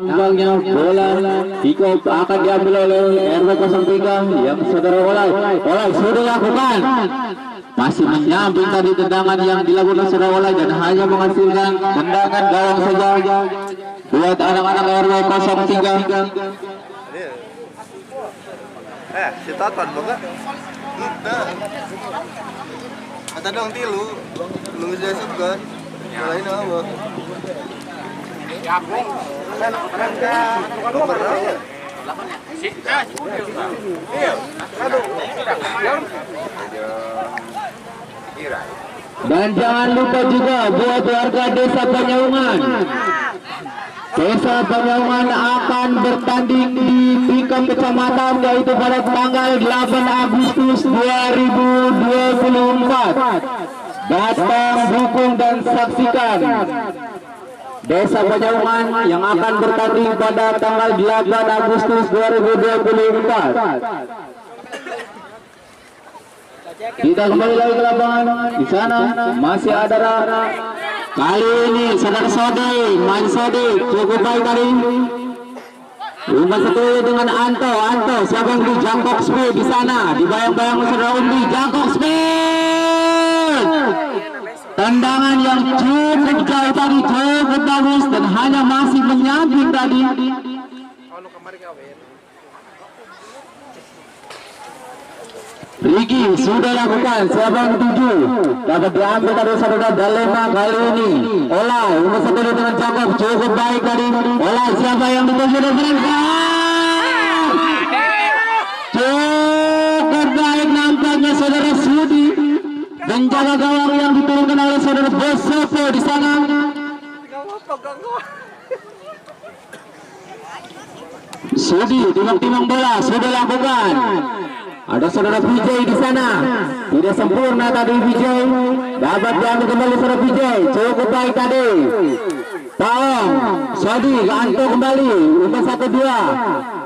Nampaknya bola Iko akan diambil oleh RW 03 yang saudara Olay sudah lakukan, masih menyamping tadi tendangan yang dilakukan saudara Olay dan hanya menghasilkan tendangan gawang saja buat anak-anak RW 03. Si Toton bukan? Kata dong tilu, lu udah suka. Lain apa? Dan jangan lupa juga buat warga desa Panyaungan. Desa Panyaungan akan bertanding di tingkat kecamatan yaitu pada tanggal 8 Agustus 2024. Datang, dukung dan saksikan Desa Panyaungan yang akan bertanding pada tanggal 8 Agustus 2024. Kita kembali lagi ke lapangan. Di sana masih ada kali ini saudara Sodi, main Sodi cukup baik tadi. Umpan satu dengan Anto, siapa yang dijangkok speed di sana? Dibayang-bayang saudara Undi, jangkok speed. Tendangan yang cukup jauh tadi, cukup bagus dan hanya masih menyamping tadi. Riki sudah lakukan, siapa yang tuju dapat diambil tadi saudara Dalema kali ini. Olay umpan satu dengan cakep, cukup baik tadi. Olay siapa yang dituju dan cukup baik nampaknya saudara Sudi. Menjaga gawang yang diturunkan oleh saudara Bosopo di sana. Sudi timang-timang bola sudah lakukan. Ada saudara Vijay di sana. Tidak sempurna tadi Vijay. Dapat diambil kembali saudara Vijay. Cukup baik tadi. Taong, Sudi Anto kembali. Umpan 1-2.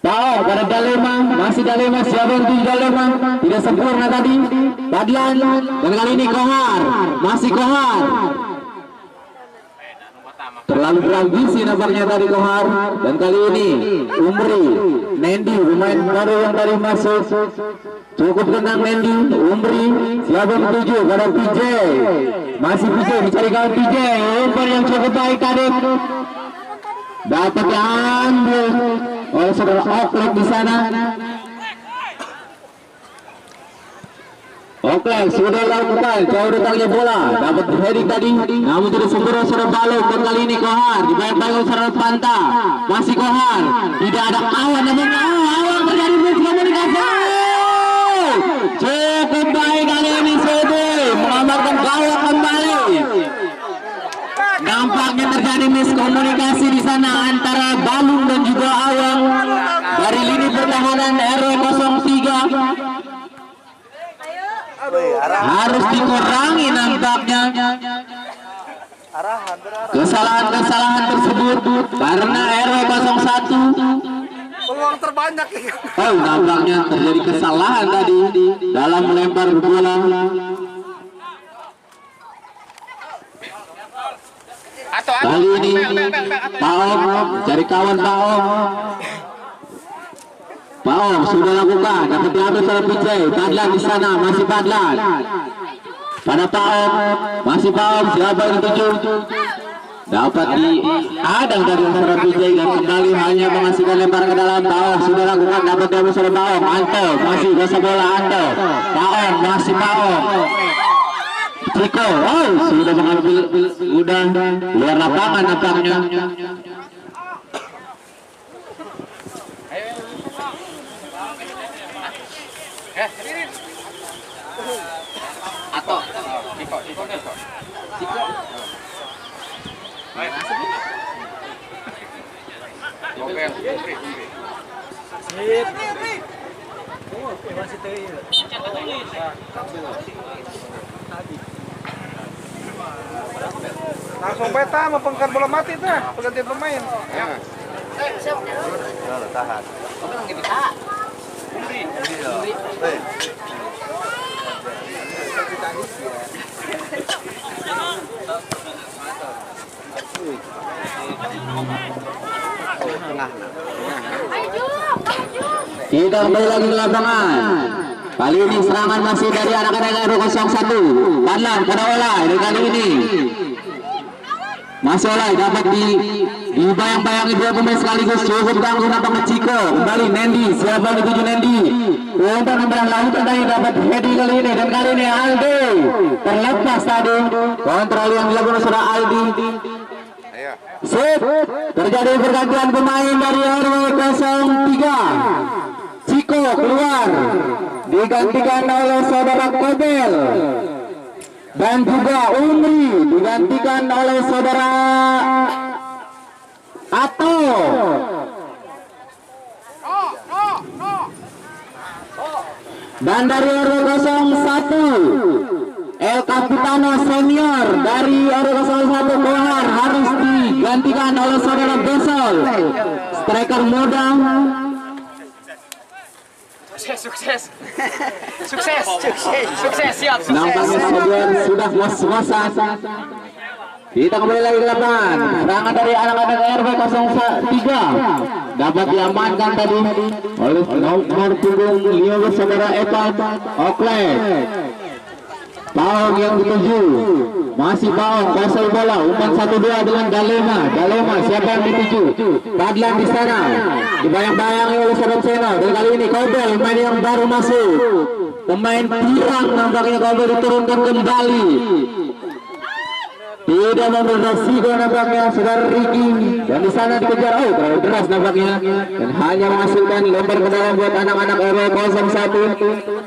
Tahu pada Dalema, masih Dalema, siapa yang tuju Dalema? Tidak sempurna tadi. Badlan dan kali ini Kohar, masih Kohar. Terlalu berambisi nampaknya tadi Kohar. Dan kali ini Umri, Nendi pemain baru yang tadi masuk. Cukup tenang Nendi, Umri, siapa yang tuju pada PJ. Masih PJ dicari kawan PJ. Umpan yang cukup baik tadi. Dapat diambil oleh saudara Oklek di sana. Oklek sudah lakukan jauh datangnya bola, dapat heading tadi, namun tidak sempurna saudara Balok. Dan kali ini Kohar dibayang-bayang saudara Panta, masih Kohar, tidak ada awan, namun awan terjadi miskomunikasi. Cukup baik kali ini Sudi mengamankan gawang kembali. Nampaknya terjadi miskomunikasi di sana antara Balung dan juga Awang dari lini pertahanan RW 03. Harus dikurangi nampaknya kesalahan tersebut karena RW 01 peluang terbanyak. Oh, nampaknya terjadi kesalahan tadi dalam melempar bola. Kali ini Paom cari kawan Paom sudah lakukan, dapat diambil saudara Vijay. Padlan di sana, masih Padlan pada Paom, masih Paom, siapa yang dituju? Dapat diadang dari saudara Vijay dan kembali hanya menghasilkan lempar ke dalam. Paom sudah lakukan, dapat diambil saudara Paom. Anto masih dosa bola Anto. Paom masih Paom. Ciko, sudah mengambil, udah luar lapangan nampaknya. Atau Ciko. Oke, Langsung peta mempengkar bola mati tuh, pergantian pemain. Tahan. Kita kembali lagi ke lapangan. Kali ini serangan masih dari anak-anak RW 01. Padlan pada Olay. Dan kali ini masih Olay dapat dibayang-bayangi dua pemain sekaligus. Cukup tangguh nampaknya Ciko. Kembali Nendi. Siapa yang dituju Nendi? Untuk nomor lautan tadi dapat Hedi kali ini. Dan kali ini Aldi terlepas tadi. Kontrol yang dilakukan saudara Aldi. Sip. Terjadi pergantian pemain dari RW 03. Ciko keluar digantikan oleh saudara Kobel, dan juga Umri digantikan oleh saudara Ato. Dan dari RW 01 El Capitano Senior dari RW 01 Kohar harus digantikan oleh saudara Besol, striker muda. Sukses siap. Nampaknya sudah was-wasan. Kita kembali lagi ke lapangan. Serangan dari anak-anak RW 03 dapat diamankan tadi oleh nomor punggung 15 saudara Evan Oakland. Paong yang dituju masih Paong kuasai bola, umpan 1-2 dengan Dalema siapa yang dituju? Padlan di sana dibayang-bayangi oleh saudara Seno. Dan kali ini Kobel, pemain yang baru masuk, pemain pirang, nampaknya Kobel diturunkan kembali. Tidak memproduksi nampaknya saudara Ricky, dan di sana dikejar terlalu deras nampaknya, dan hanya menghasilkan lempar ke dalam buat anak-anak RW 01.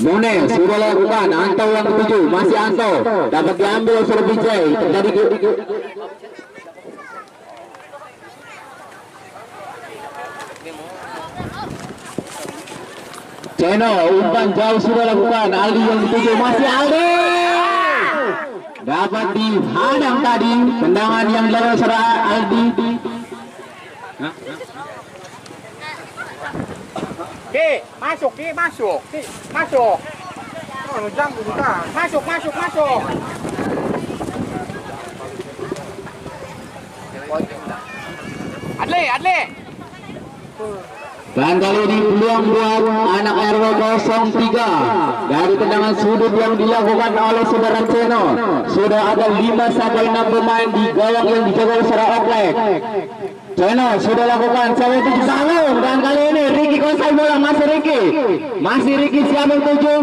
Mone sudah lakukan, Anto yang ketujuh, masih Anto dapat diambil oleh Vijay. Terjadi Ceno, umpan jauh sudah lakukan, Aldi yang ketujuh, masih Aldi dapat dihadang tadi, tendangan yang dilakukan oleh Aldi. Masuk. Adle. Dan kali ini peluang buat anak RW 03 dari tendangan sudut yang dilakukan oleh saudara Ceno. Sudah ada 5-6 pemain di gawang yang dijaga oleh saudara Oklek. Ceno sudah lakukan, siapa yang tuju Salung, dan kali ini Ricky kuasai bola, masih Ricky siapa yang tuju?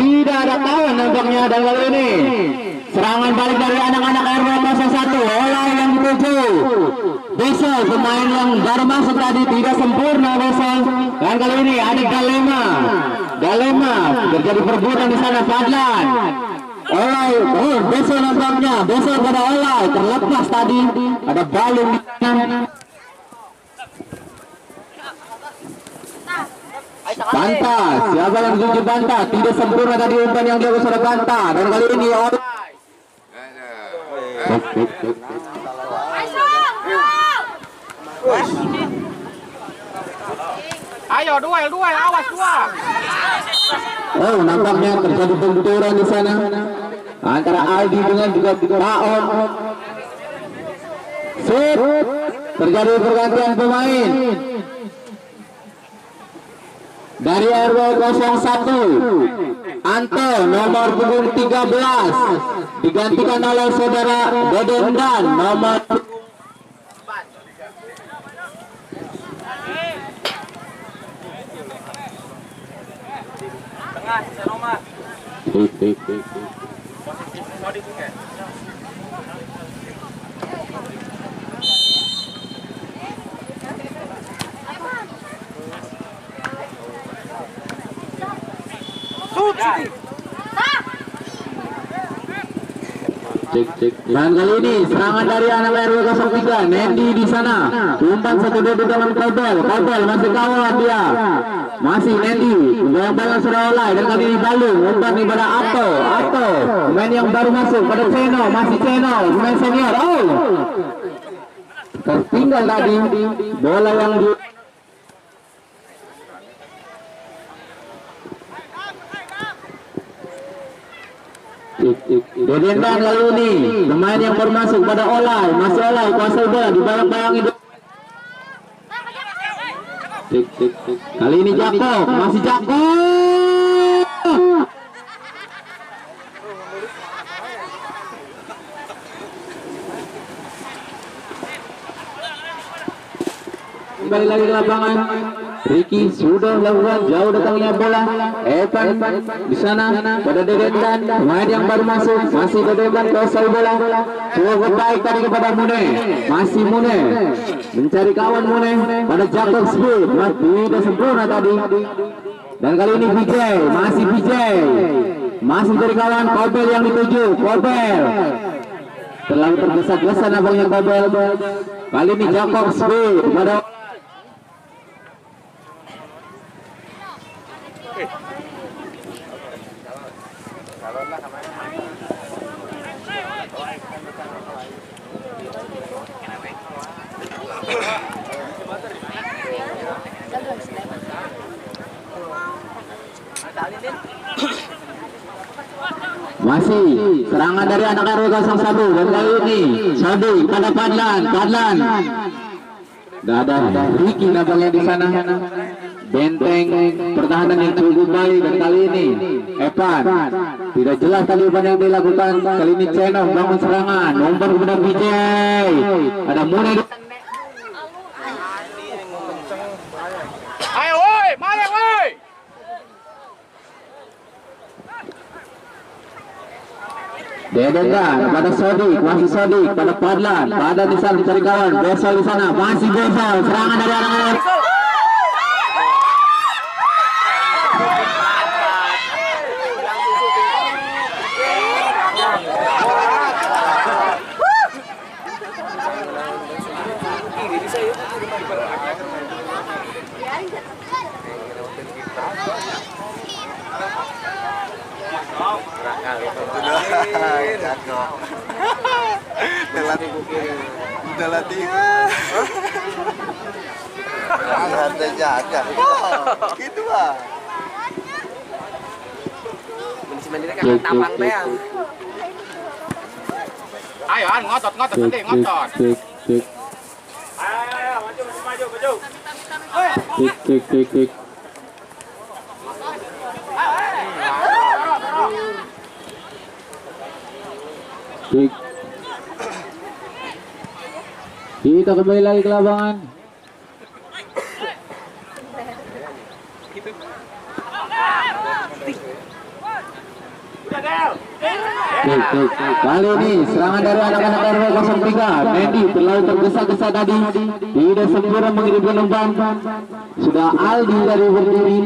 Tidak ada kawan nampaknya. Dan kali ini serangan balik dari anak-anak RW 01. Olay yang dituju Besol, pemain yang baru masuk tadi, tidak sempurna Besol. Dan kali ini ada Dalema terjadi perbuatan di sana. Padlan Olay, Besol nampaknya, Besol pada Olay, terlepas tadi, ada balung di sana. Banta, siapa yang dituju Banta? Tidak sempurna tadi umpan yang dilakukan oleh Banta. Dan kali ini Olay. Ayo duel, awas dua. Oh, nampaknya terjadi benturan di sana antara Aldi dengan juga Paom. Sip, terjadi pergantian pemain dari RW 01. Anto nomor punggung 13 digantikan oleh saudara Dedendan nomor Tengah, Senoma. Dan kali ini serangan dari anak RW 03. Nendi di sana, umpan 1-2 di dalam Kobel masih kawal dia, masih Nendi bayang-bayang sudah Olay. Dan kali ini Balung, umpan di pada Ato, pemain yang baru masuk pada Ceno, masih Ceno, pemain senior. Tertinggal tadi bola yang Dedendan kali ini pemain yang baru masuk pada Olay, masih Olay kuasai bola dibayang-bayangi. Kali ini Jakob, masih Jakob. Kembali lagi ke lapangan. Ricky sudah lakukan jauh datangnya bola. Evan di sana pada Dedendan, pemain yang baru masuk, masih Dedendan kuasai bola. Cukup baik tadi kepada Mune, masih Mune mencari kawan Mune pada Jakob Smith, tidak sempurna tadi. Dan kali ini Vijay, masih Vijay, masih mencari kawan Kobel yang dituju. Kobel terlalu tergesa-gesa nampaknya Kobel. Kali ini Jakob Smith pada masih serangan dari anak RW 01 dan kali ini Sadi pada Padlan. Tidak ada Ricky nampaknya di sana. Benteng pertahanan yang cukup baik dan kali ini Evan tidak jelas tadi apa yang dilakukan. Kali ini Ceno bangun serangan, umpan kepada Vijay. Ada Mune. Ayo woi, mari woi. Dedendan pada Sodik, masih Sodik pada Padlan di sana mencari kawan. Besol di sana, masih Besol. Serangan dari anak-anak. Udah latih. Ada jaga. Gitu lah. Ayo an ngotot nanti ngotot. Ayo maju. Tik. Kita kembali lagi ke lapangan. Kali ini serangan dari anak-anak RW 03. Mendy terlalu tergesa-gesa tadi, tidak sempurna mengirimkan umpan. Sudah Aldi dari berdiri.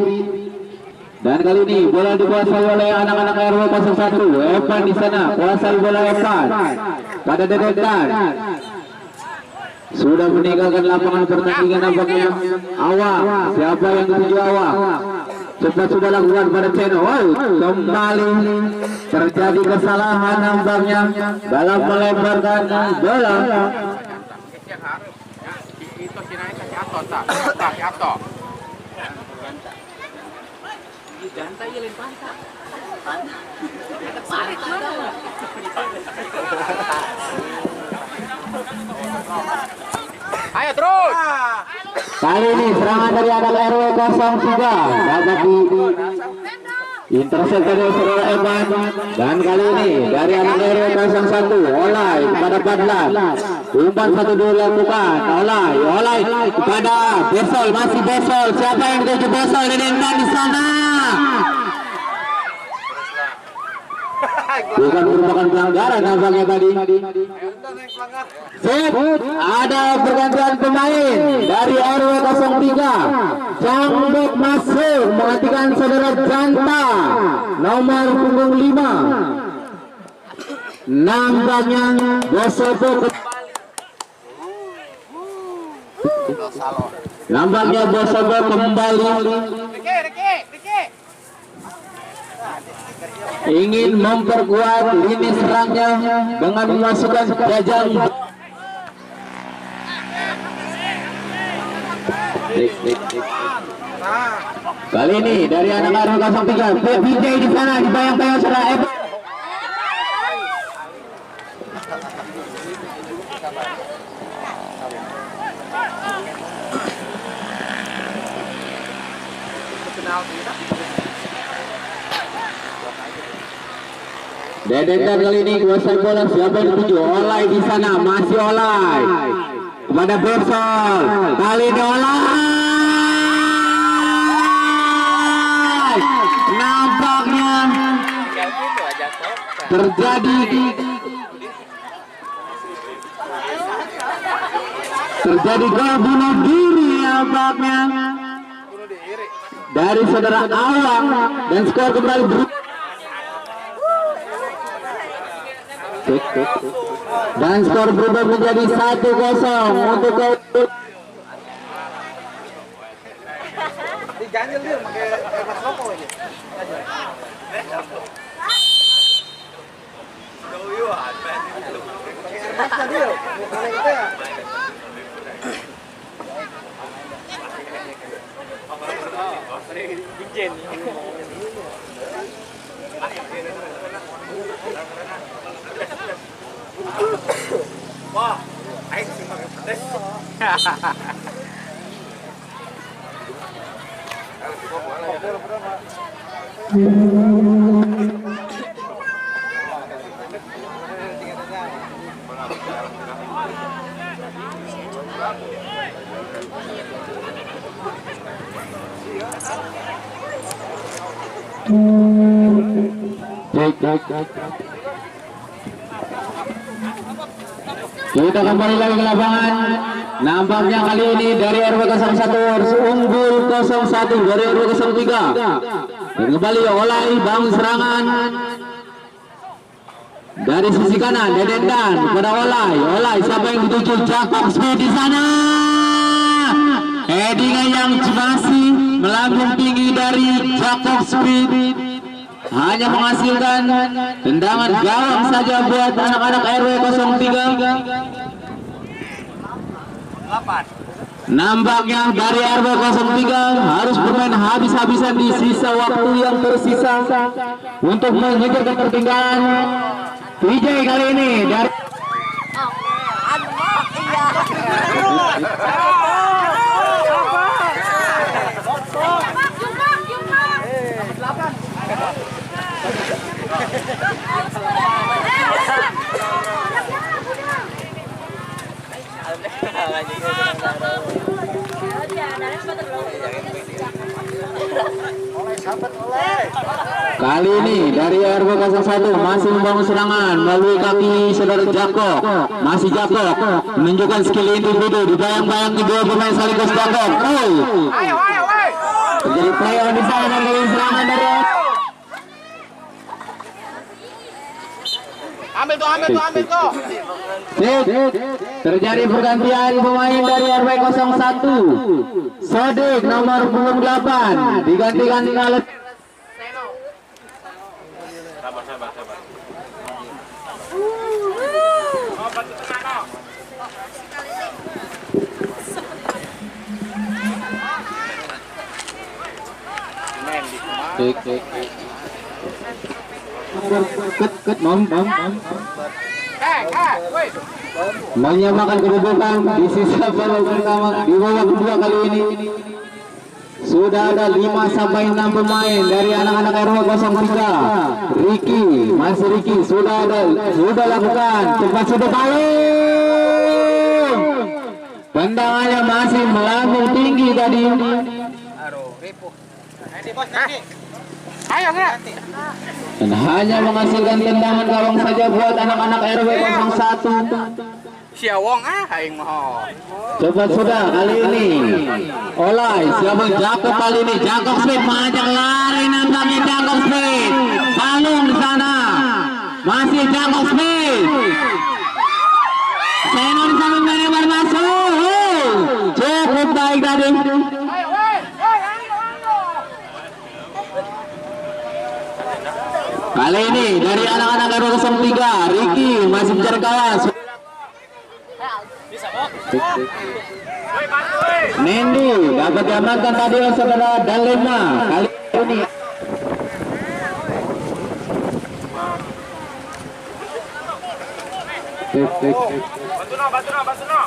Dan kali ini bola dikuasai oleh anak-anak RW 01. Evan di sana kuasai bola Evan pada Dedendan. Sudah meninggalkan lapangan pertandingan nampaknya Awak. Siapa yang dituju Awak? Cepat sudah lakukan pada Ceno. Kembali terjadi kesalahan nampaknya dalam melebarkan bola. Itu sinain kasih ato. Gantai lain pantat. Ayo terus. Kali ini serangan dari anak RW 03 dapat di intercept dari saudara Evan. Dan kali ini dari anak RW 01 Olay kepada Padlan. Umpan 1-2 lakukan. Olay kepada Besol, masih Besol. Siapa yang tuju Besol? Dedendan di sana. Bukan merupakan pelanggaran nampaknya tadi. Sip, ada pergantian pemain dari RW 03. Cangbek masuk menggantikan saudara Janta nomor punggung 5. Nampaknya Bosobo kembali ingin memperkuat lini serangnya dengan memasukkan Jajang. Kali ini dari anak RW 03 PBJ di sana dibayang-bayang saudara Evan. Dedentan kali ini kuasai bola, siapa yang dituju? Olay di sana, masih Olay kepada Bersol, kali ini Olay. Nampaknya terjadi gol bunuh diri nampaknya dari saudara Awang, dan skor kembali dan skor berubah menjadi 1-0 untuk Diganjel dia pakai kertas rokok aja. Wah, aing sih pakai pedes. Kita kembali lagi ke lapangan. Nampaknya kali ini dari RW 01 unggul 01 dari RW 03. Dan kembali Olay bangun serangan dari sisi kanan. Dedendan kepada Olay. Olay siapa yang dituju? Jakob Speed di sana. Headingan yang masih melambung tinggi dari Jakob Speed, hanya menghasilkan tendangan gawang saja buat anak-anak RW 03. Nampaknya dari RW 03 harus bermain habis-habisan di sisa waktu yang tersisa untuk mengejar ketertinggalan. Vijay kali ini dari kali ini dari RW 01 masih membangun serangan melalui kaki saudara Jakob. Masih Jakob menunjukkan skill individu, dibayang-bayang kedua pemain sekaligus Jakob. Ayo. Terjadi play on di sana dan kali serangan dari Ambil tuh. terjadi pergantian pemain dari RW 01. Sodik nomor 28 digantikan oleh Sabar. menyamakan kedudukan di sisa babak pertama. Di babak kedua kali ini sudah ada 5-6 pemain dari anak-anak RW 03. Ricky sudah lakukan cepat sudah paling. Tendangannya masih melambung tinggi tadi. Ayo. Dan hanya menghasilkan tendangan gawang saja buat anak-anak RW 01. Siawong aing mah. Cepat sudah kali ini. Olay siapa Jakob kali ini? Jakob Speed mengajak lari, nampaknya Jakob Speed. Balung di sana. Masih Jakob Speed. Seno di sana melebar masuk. Cukup baik tadi. Kali ini dari anak-anak RW 03, Ricky masih mencari kawan. Nendi dapat diamankan tadi oleh saudara Dalema. Kali ini bantu no.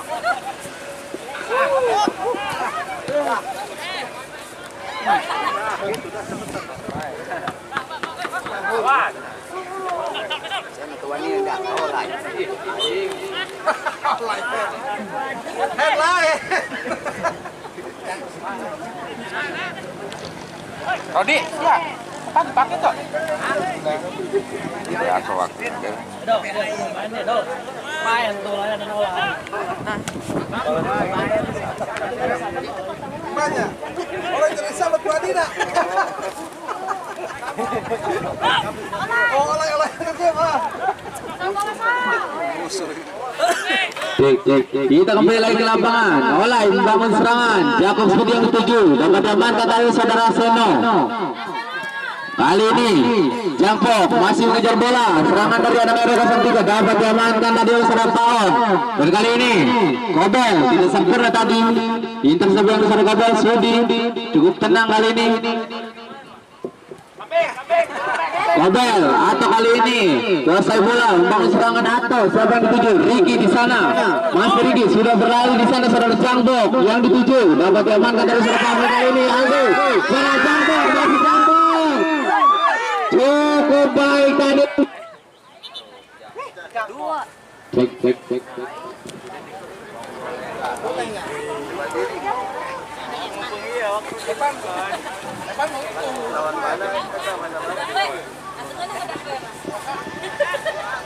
Rodi, ya. Pakai tuh. Ya, waktu. Main tuh lah dan olah. Banyak. Orang Indonesia buat gua Dina. Oh, oleh kerja, Pak. Cek. Kita kembali lagi ke lapangan. Oleh membangun serangan. Jakob Budi yang ketujuh. Dapat diamankan dari saudara Seno. Kali ini Jangpok masih mengejar bola. Serangan dari anak RW 03 dapat diamankan tadi oleh saudara Paon. Dan kali ini Kobel tidak sempurna tadi. Intercept yang saudara Kobel Sudi cukup tenang kali ini. Kobel atau kali ini kuasai bola membangun serangan atau siapa yang dituju? Riki di sana. Mas Riki sudah berlalu di sana saudara Jangpok yang dituju dapat diamankan dari saudara Paon kali ini. Aduh, saudara Jangpok masih Jangpok. Cukup baik tadi. Cek.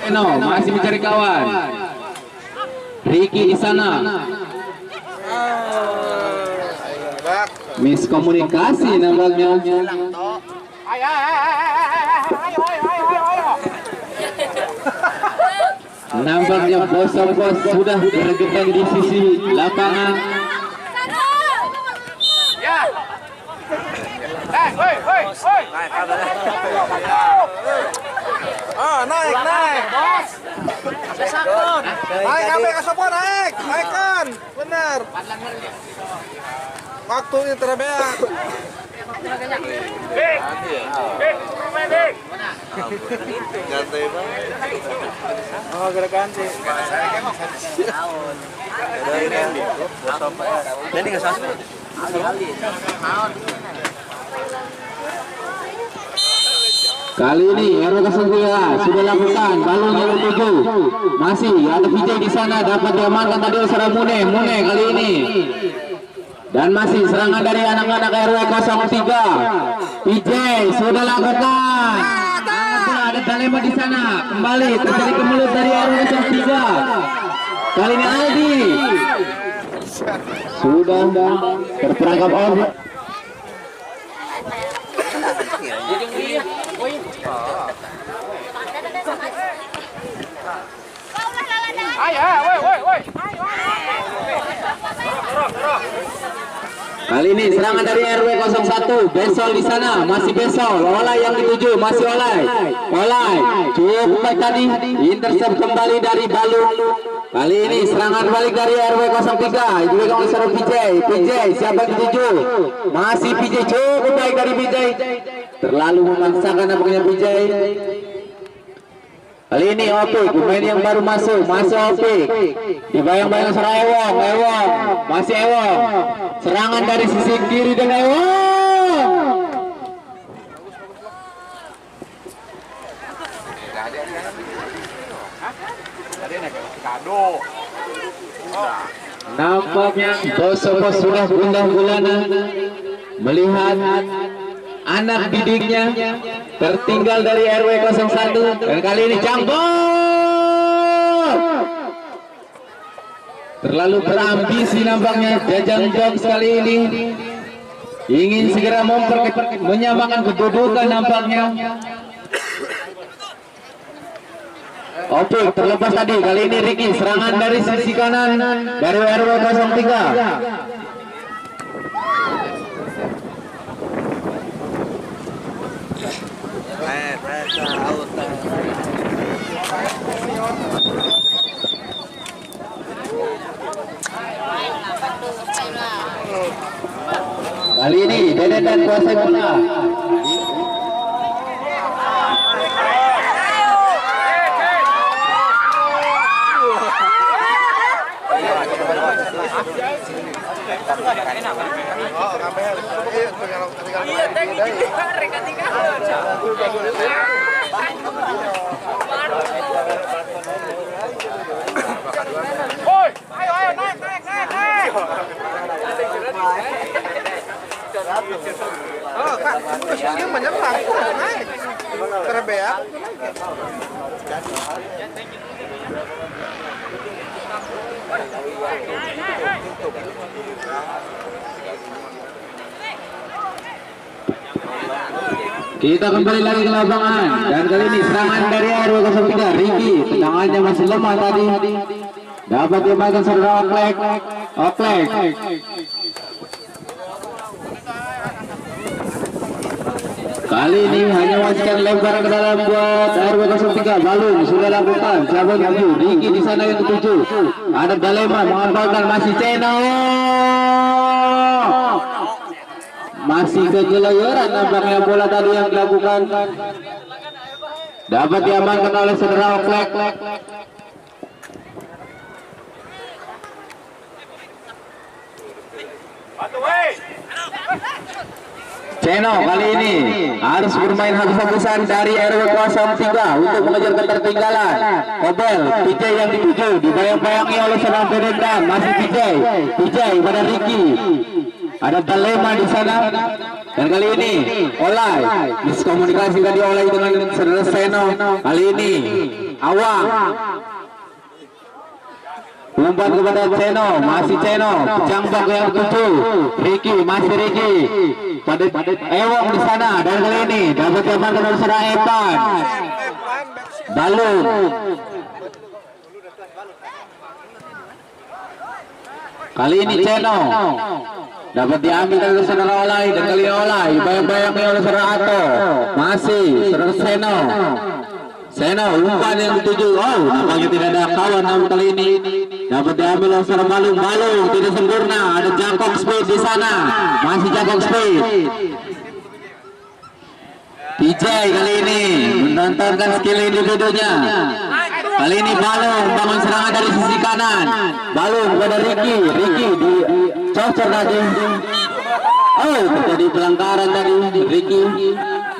Eno masih mencari kawan. Ricky di sana. Miskomunikasi nampaknya. Ayo. Nampaknya bos-bos sudah bergerak di sisi lapangan. Ya. Woi. Naik. Bos. Naik, sampai ke sopo naik. Naikkan. Benar. Waktu ini terbeak. Bek. Ganti, Bang. Oh, gerak ganti. Jadi nggak sasut. Kali ini RW 03 sudah lakukan balon yang tujuh. Masih ada Vijay di sana dapat diamankan tadi oleh saudara Mune kali ini. Dan masih serangan dari anak-anak RW 03. Vijay sudah lakukan. Ada Dalema di sana. Kembali terjadi kemelut dari RW 03. Kali ini Aldi sudah terperangkap oleh. Ayo, woi. Kali ini serangan dari RW 01. Besol di sana, masih Besol. Olay yang dituju, masih Olay. Cukup baik tadi. Intercept kembali dari Balu. Kali ini serangan balik dari RW 03. Itu oleh saudara PJ, siapa yang dituju? Masih PJ, cukup baik dari PJ. Terlalu memaksakan nampaknya PJ. Kali ini Opik, pemain yang baru masuk Opik. Dibayang-bayang serang Ewong, masih Ewong. Serangan dari sisi kiri dan Ewong. Nampaknya bos-bos sudah gundah-gulana melihat anak didiknya tertinggal dari RW 01 dan kali ini Jangpok terlalu berambisi nampaknya. Jajang Jogs kali ini ingin segera menyamakan kedudukan nampaknya. Opik terlepas tadi, kali ini Ricky serangan dari sisi kanan dari RW 03. Kali ini Deden dan kuasai bola. Woi, ayo naik. Oh, Kak, dia menyerang. Naik. Terbeak. Kita kembali lagi ke lapangan dan kali ini serangan dari RW03 Ricky, tendangannya masih lemah tadi. Dapat diamankan saudara Oklek. Kali ini hanya wajikan lemparan ke dalam buat RW03. Balung sudah lakukan. Siapa yang tuju? Ricky di sana yang ketujuh. Ada Dalema mengampalkan masih Ceno. Masih kegelayaran nampaknya bola tadi yang dilakukan. Dapat diamankan oleh saudara Oklek. Ceno kali ini harus bermain habis-habisan dari RW03 untuk mengejar ketertinggalan. Kobel, PJ yang dituju dibayang-bayangi oleh seorang Dedendan. Masih PJ pada Ricky. Ada Dalema di sana. Dan kali ini Olay miskomunikasi tadi Olay dengan saudara Seno. Kali ini Awang umpan kepada Ceno, masih Ceno, jambak yang ketujuh, Ricky, masih Ricky, pada Ewang di sana. Dan kali ini dapat diamankan oleh saudara Evan, Balung. Kali ini Ceno dapat diambil dari saudara Olay, dan kali ini Olay bayang-bayangnya oleh saudara Ato, masih saudara Seno umpan yang dituju. Oh, nampaknya tidak ada kawan. Namun kali ini dapat diambil oleh saudara Balung tidak sempurna. Ada Jacob Speed di sana, masih Jacob Speed. PJ kali ini menontonkan skill individunya. Kali ini Balung bangun serangan dari sisi kanan. Balung pada Ricky di cocok tadi. Oh, terjadi pelanggaran tadi. Ricky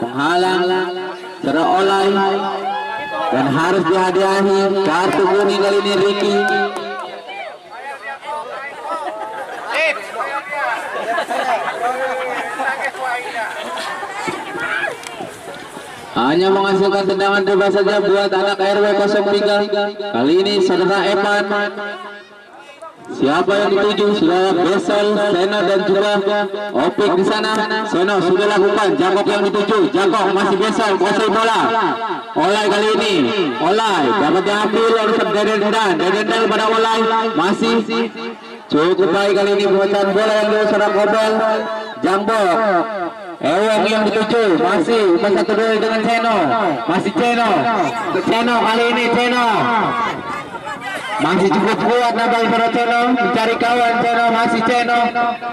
menghalang saudara Olay dan harus dihadiahi kartu kuning kali ini Ricky. Hanya menghasilkan tendangan bebas saja buat anak RW03. Kali ini saudara Evan. Siapa yang dituju? Saudara Besel, Seno dan juga Opik di sana. Seno sudah lakukan. Jakob yang dituju. Jakob masih Besel, kuasai bola. Olay kali ini. Olay dapat diambil oleh Dedendan pada Olay. Masih cukup baik kali ini pemecahan bola yang diserang Kobel. Jambok. Ewang yang dituju. Masih umpan satu duel dengan Seno. Masih Ceno kali ini Ceno. Masih cukup kuat nampaknya para Ceno, mencari kawan Ceno, masih Ceno.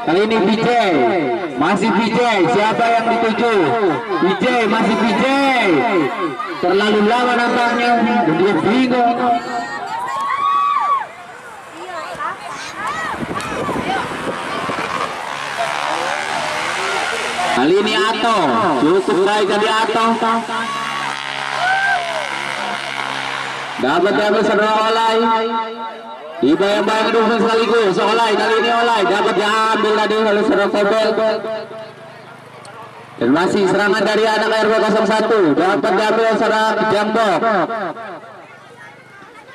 Kali ini PJ, masih PJ. Siapa yang dituju? PJ, masih PJ. Terlalu lama nampaknya, dia bingung. Kali ini Ato, cukup baik dari Ato. Dapat diambil saudara Olay. Dibayang-bayang dulu sekaligus. Olay kali ini Olay dapat diambil tadi oleh saudara Kobel. Dan masih serangan dari anak RW01. Dapat diambil oleh saudara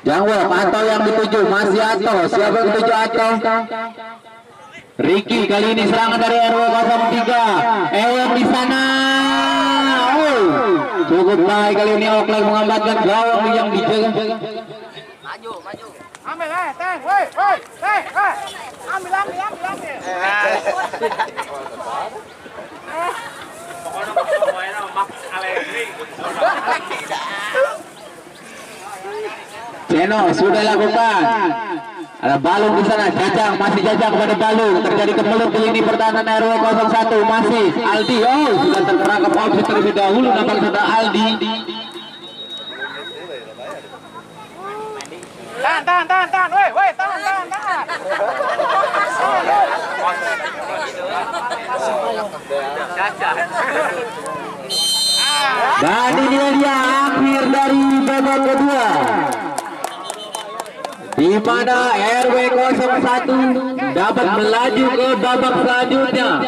Jambok. Ato yang dituju. Masih Ato. Siapa yang dituju Ato? Ricky kali ini serangan dari RW03. Ewang di sana. Cukup baik kali ini Oklek mengambatkan gawang yang dijaga. Maju. Ambil teh, woi, teh, ambil. Ceno sudah lakukan. Ada Balung di sana, masih Jajang pada Balung. Terjadi kemelut di lini pertahanan RW01. Masih Aldi. Oh, sudah terperangkap opsi terlebih dahulu. Nampak sudah Aldi. Tahan. Woi, tahan. Dan inilah dia akhir dari babak kedua, di mana RW 01 dapat melaju ke babak selanjutnya.